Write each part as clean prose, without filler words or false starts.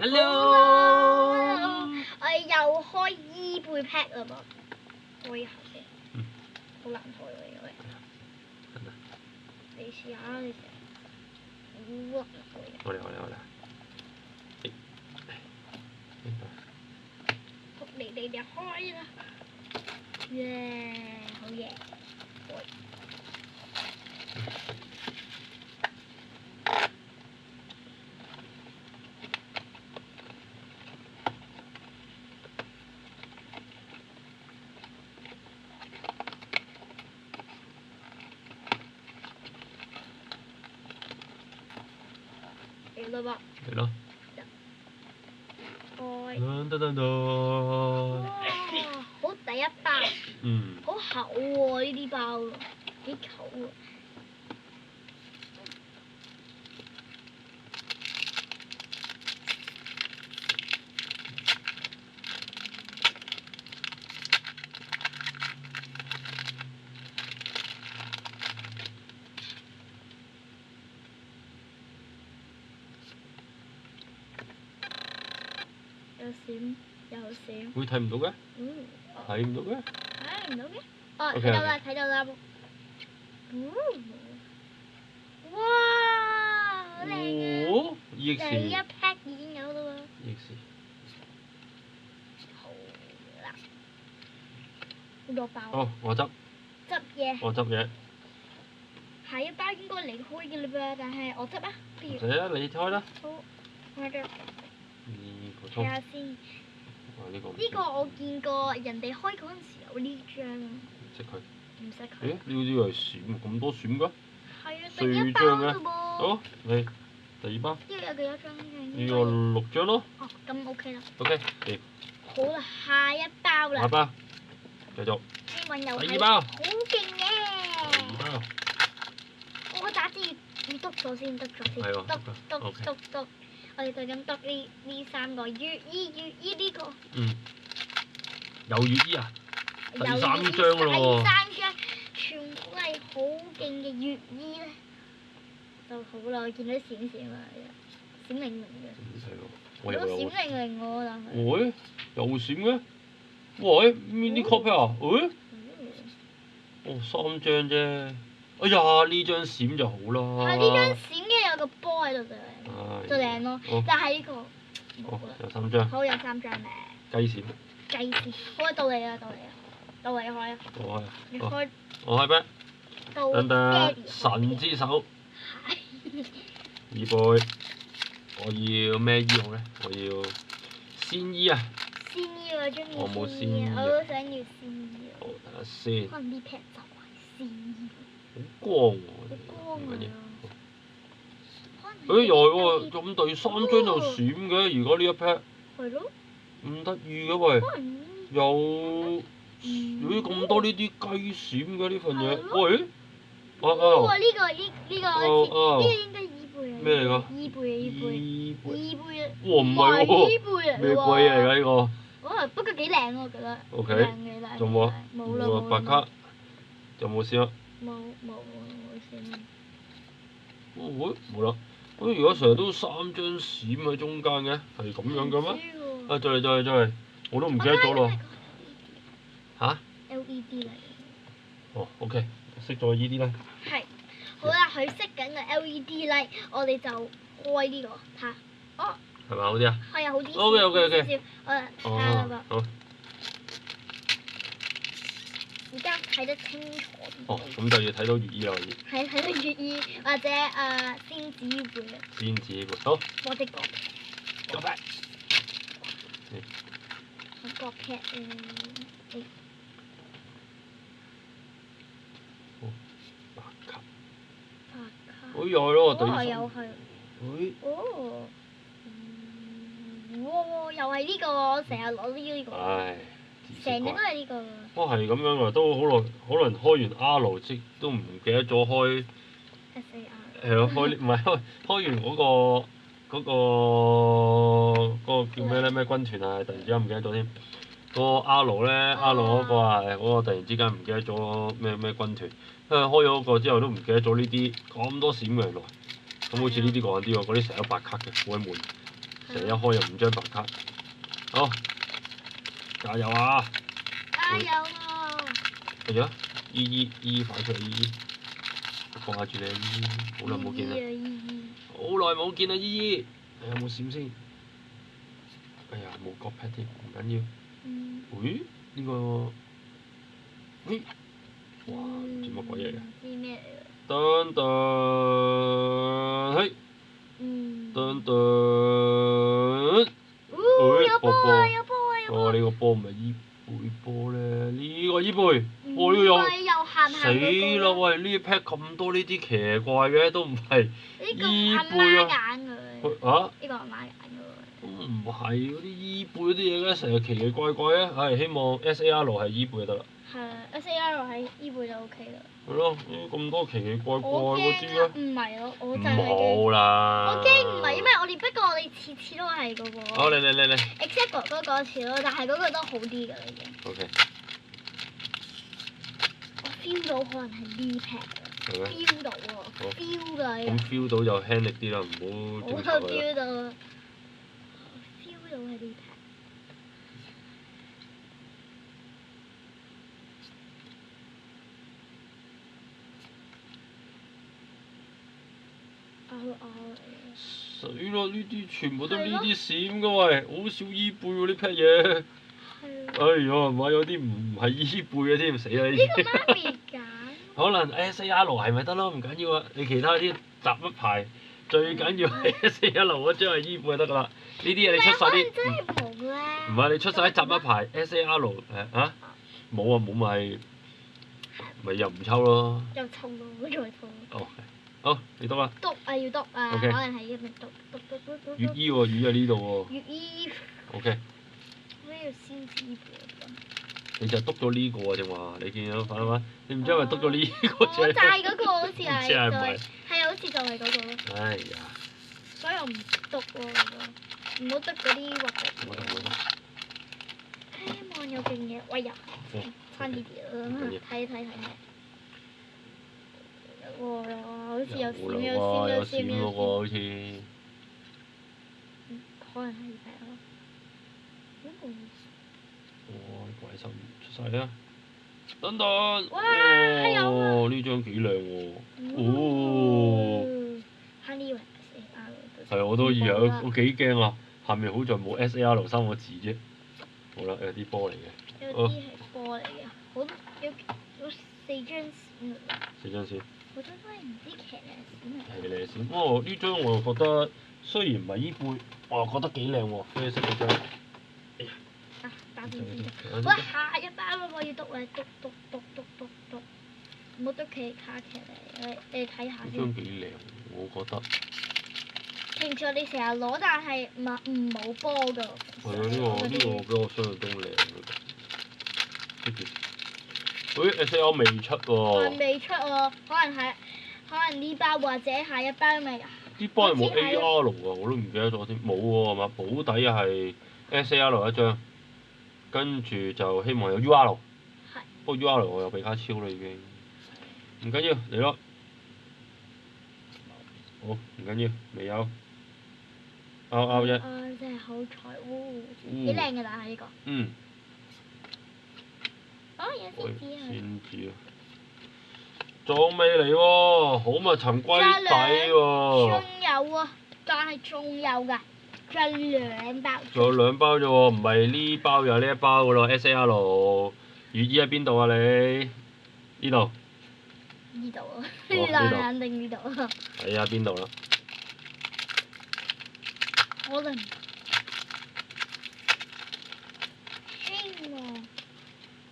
Hello。我哋又開依倍 pack 啦噃，開下先。好難開喎呢個。你試下你試。哇！好嚟。你開啦！耶！好嘢。嚟啦噃！嚟咯！哇！好第一包。好厚喎呢啲包，幾厚喎。有閃，有閃。會睇唔到嘅？睇唔到嘅？睇唔到嘅？哦，睇到啦！哇！好靚啊！第一 pack 已經有啦喎。EX。好啦，好多包。哦，我執。執嘢。我執嘢。下一包應該你開嘅啦噃，但係我執啊。唔使啊，你開啦。好，我執。睇下先。呢個我見過人哋開嗰陣時有呢張。唔識佢。唔識佢。呢啲係閃，咁多閃㗎？係啊，第一包啫噃。好，嚟第二包。呢個有幾多張嘅？呢個6張咯。哦，咁 OK 啦。OK，嚟。好啦，下一包啦。下一包，繼續。第二包。好勁嘅。第二包。我打字要篤咗先，篤。我哋就咁篤呢3個粵醫呢個。有粵醫啊！第3張咯喎。第3張全部係好勁嘅粵醫咧，就好啦。我見到閃閃啊，閃靈靈嘅。好閃靈靈喎，但係。喂，又閃嘅？喂，mini copy 啊？喂？哦，3張啫。哎呀，呢張閃就好啦。係呢張閃嘅有個波喺度就靚咯，但係呢個冇啦。有3張。好，有3張咧。雞閃。好啊，到你啦，到你開啊。我開。你開。我開咩？到爹哋。神之手。預備。我要咩醫好咧？我要鮮衣啊！鮮衣我中意。我冇鮮衣。我都想要鮮衣。好，等下先。可能呢 pack 就係鮮衣。好光喎！好光啊！又係喎，咁第3張就閃嘅，而家呢一 pack。係咯。唔得意嘅喂，有咁多呢啲雞閃嘅呢份嘢，喂，哇！呢個應該依貝啊。咩嚟㗎？依貝啊！哇，唔係喎。依貝咩鬼嚟㗎呢個？不過幾靚我覺得。OK。仲冇啊？冇啦。白卡。仲冇閃啊？冇閃。喂，冇啦。咁如果成日都3張閃喺中間嘅，係咁樣嘅咩？再嚟，我都唔記得咗咯。嚇 ？LED 嚟。哦 ，OK，熄咗呢啲啦。係。好啦，佢熄緊個 LED light，我哋就開呢個睇。哦。係咪好啲啊？係啊，好啲。OK。我睇下啦噃。好。而家睇得清楚啲。哦，咁就要睇到粵醫啦，可以。係睇到粵醫或者仙子貝啊。仙子貝，好。我哋國劇。國劇白卡。白卡。好又係咯，第3。又係。哦。哇！又係呢個喎，我成日攞呢個。唉。成日都係呢個。哇，係咁樣啊！都好耐，可能開完 R 即都唔記得咗開。SAR。係咯，唔係開完嗰個叫咩咧？咩軍團啊？突然之間唔記得咗添。嗰個 R 咧，R 嗰個啊，嗰個突然之間唔記得咗咩軍團。因為開咗嗰個之後都唔記得咗呢啲咁多閃嘅原來。咁好似呢啲講啲喎，嗰啲成日都白卡嘅，好鬼悶。成日一開就5張白卡。好，加油啊！加油啊！係啊，依快出嚟依，掛住你啊依，好耐冇見啦，好耐冇見啦依，有冇閃先？哎呀，冇角 pad 添，唔緊要。咦？呢個，咦？哇！唔知乜鬼嘢嘅。唔知咩嚟嘅。噔噔，嘿！噔噔，有波啊！有波啊！有波！哦，呢個波唔係伊貝波咧，呢個伊貝，哦呢個又死啦！喂，呢 pack 咁多呢啲奇怪嘅，都唔係伊貝啊！啊？呢個阿媽揀嘅喎。都唔係嗰啲伊貝嗰啲嘢咧，成日奇奇怪怪啊！唉，希望 SAR 係伊貝就得啦。係啊，SAR 係伊貝就 OK 啦。係咯，咁多奇奇怪怪嗰啲咧。唔係咯，我就係驚。冇啦。我驚唔係，因為我哋次次都係嗰個。好，嚟。except 哥哥嗰次咯，但係嗰個都好啲㗎啦已經。OK。我 feel 到可能係呢 pack 啊。係咩 feel 到喎，feel 㗎。咁 feel 到就輕力啲啦，唔好我整錯佢啦。feel 到係呢 pack。死啦！呢啲全部都呢啲閃㗎喂，好少伊貝喎呢 pack 嘢。哎呀，買咗啲唔係伊貝嘅添，死啦呢啲。呢個媽咪揀。可能 SAR 係咪得咯？唔緊要啊，你其他啲雜乜牌，最緊要係 SAR 嗰張係伊貝就得㗎啦。呢啲嘢你出晒啲。真係冇咧。唔係你出晒啲雜乜牌 SAR 啊？冇啊冇咪又唔抽咯。又抽咯，再抽。哦，好，你篤啦。篤啊！要篤啊！可能係一邊篤。粵醫喎，魚喺呢度喎。粵醫。OK。呢個先知喎。你就篤咗呢個啊？正話你見到反啦嘛？你唔知係咪篤咗呢個啫？我債嗰個好似係。唔知係唔係？係啊，好似就係嗰個咯。哎呀！所以我唔篤喎，唔好篤嗰啲核突。冇得。希望有勁嘢，喂呀！差啲啲啦，睇咩？哇！好似有閃有閃喎喎，好似。可能係呢隻咯。哇！怪獸出晒啦！等等。哇！係有啊。哦，呢張幾靚喎。哦。係啊，我都以為我幾驚啊！下面好在冇 SAR 3個字啫。好啦，有啲波嚟嘅。有啲係波嚟嘅，好有4張閃。4張閃。好多都係唔知騎呢閃嚟。騎呢閃，不過呢張我又覺得雖然唔係伊貝，我又覺得幾靚喎，啡色嗰張。哎呀！打電先。哇！下一包啦，我要篤啦，篤，唔好篤其他騎呢，你睇下先。呢張幾靚，我覺得。平時我哋成日攞，但係冇波㗎。係啊，呢個比我想象中靚嘅。咦？SAR 未出喎。未出喎，可能呢包或者下一包咪。呢包有冇 AR 喎？我都唔記得咗添，冇喎係嘛？保底係 SAR 一張，跟住就希望有 UR。係。不過 UR 我有比卡超啦已經。唔緊要，嚟咯。好，唔緊要，未有。拗啫。真係好彩喎！幾靚㗎，但係呢個。嗯。有先知啊！先知啊！仲未嚟喎，好密沉龜底喎。仲有啊，但係仲有㗎，仲有2包。仲有2包啫喎，唔係呢包就呢一包㗎咯 ，SAR。粵醫喺邊度啊你？呢度。呢度啊！呢度肯定呢度啊！係啊，邊度啦？可能。希望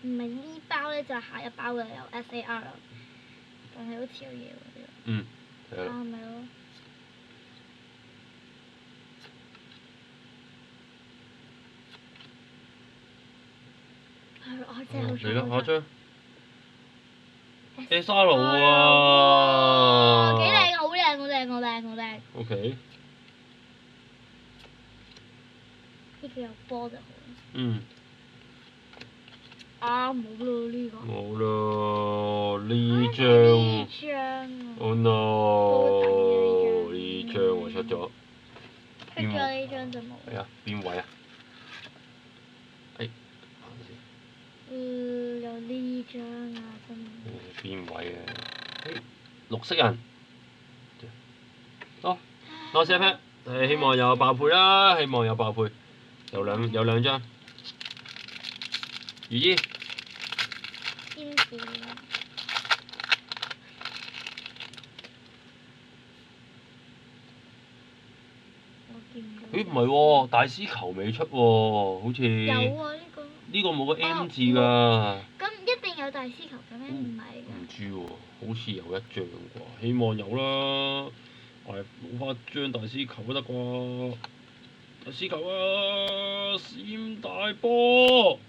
唔係呢包咧，就係下一包嘅有 SAR 啦。但係好似有嘢喎。嗯，係啦。咪咯。係咯，真係好彩。嚟啦，下張。SAR 喎。幾靚，好靚。OK。呢個有波就好。嗯。冇咯呢個。冇咯，呢張。Oh no！呢張我出咗。咗呢張就冇。係啊，邊位啊？有呢張啊，真係。邊位啊？綠色人。好，攞四 pack，希望有爆配啦，希望有爆配，有兩張。如意。天使。咦唔係喎，大師球未出喎，好似。有啊呢個。呢個冇個 M 字㗎。咁一定有大師球嘅咩？唔係㗎。唔知喎，好似有一張啩，希望有啦。係攞翻張大師球都得啩。大師球啊！閃大波！哇！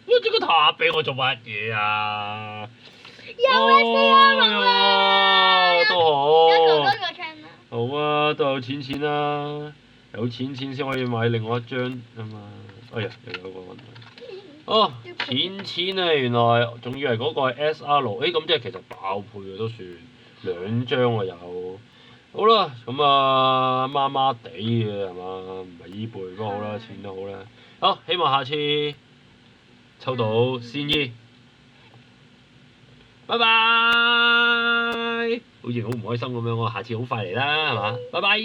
呢個塔俾我做乜嘢啊？有啊4啊都好。多個 channel 啦。好啊，都有錢啦，有錢先可以買另外一張啊嘛。哎呀，又有個問題。哦，錢啊，原來仲以為嗰個係 SR，咁即係其實爆配嘅都算兩張喎有。好啦，咁啊麻麻地嘅係嘛，唔係依輩不過好啦，錢都好啦。好，希望下次抽到先醫。拜拜。好似好唔開心咁樣喎，下次好快嚟啦，係嘛？拜拜。